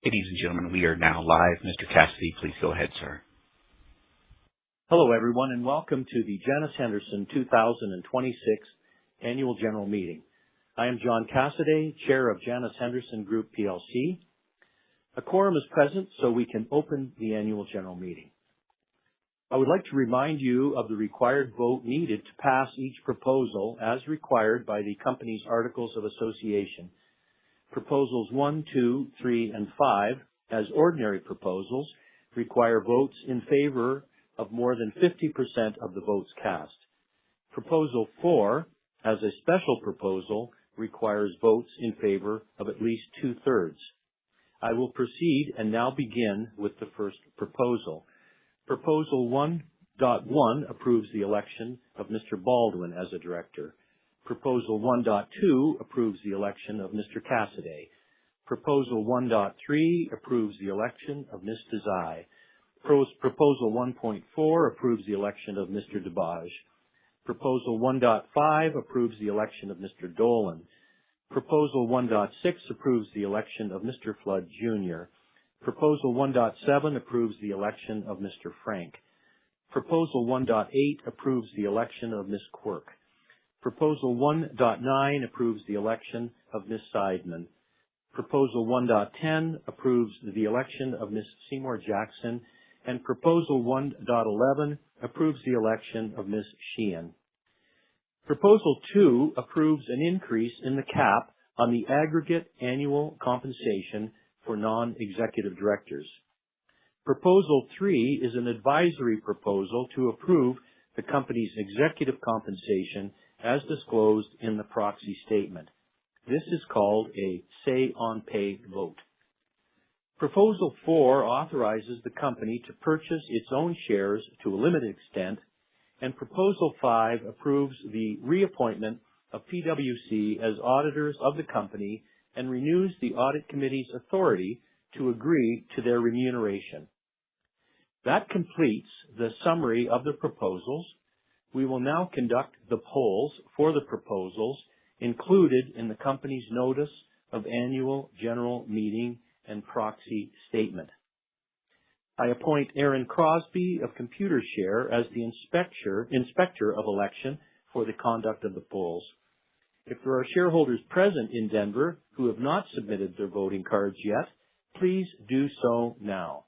Ladies and gentlemen, we are now live. Mr. Cassidy, please go ahead, sir. Hello, everyone, and welcome to the Janus Henderson 2026 Annual General Meeting. I am John Cassidy, Chair of Janus Henderson Group PLC. A quorum is present, so we can open the Annual General Meeting. I would like to remind you of the required vote needed to pass each proposal as required by the company's Articles of Association. Proposals 1, 2, 3, and 5, as ordinary proposals, require votes in favor of more than 50% of the votes cast. Proposal 4, as a special proposal, requires votes in favor of at least 2/3. I will proceed and now begin with the first proposal. Proposal 1.1 approves the election of Mr. Baldwin as a director. Proposal 1.2 approves the election of Mr. Cassidy. Proposal 1.3 approves the election of Ms. Desai. Proposal 1.4 approves the election of Mr. DeBage. Proposal 1.5 approves the election of Mr. Dolan. Proposal 1.6 approves the election of Mr. Flood Jr. Proposal 1.7 approves the election of Mr. Frank. Proposal 1.8 approves the election of Ms. Quirk. Proposal 1.9 approves the election of Ms. Seidman. Proposal 1.10 approves the election of Ms. Seymour Jackson. And Proposal 1.11 approves the election of Ms. Sheehan. Proposal 2 approves an increase in the cap on the aggregate annual compensation for non-executive directors. Proposal 3 is an advisory proposal to approve the company's executive compensation as disclosed in the proxy statement. This is called a say-on-pay vote. Proposal 4 authorizes the company to purchase its own shares to a limited extent, and Proposal 5 approves the reappointment of PwC as auditors of the company and renews the Audit Committee's authority to agree to their remuneration. That completes the summary of the proposals. We will now conduct the polls for the proposals included in the company's notice of annual general meeting and proxy statement. I appoint Aaron Crosby of Computershare as the inspector of election for the conduct of the polls. If there are shareholders present in Denver who have not submitted their voting cards yet, please do so now.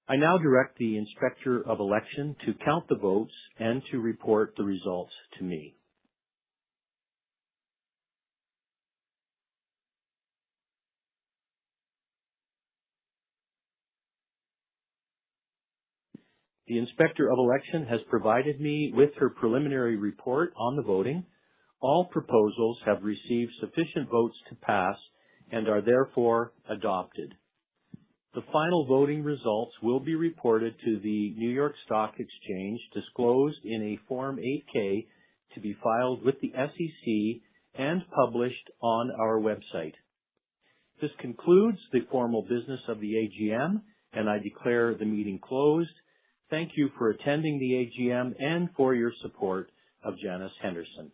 I now direct the Inspector of Election to count the votes and to report the results to me. The Inspector of Election has provided me with her preliminary report on the voting. All proposals have received sufficient votes to pass and are therefore adopted. The final voting results will be reported to the New York Stock Exchange, disclosed in a Form 8-K to be filed with the SEC and published on our website. This concludes the formal business of the AGM, and I declare the meeting closed. Thank you for attending the AGM and for your support of Janus Henderson.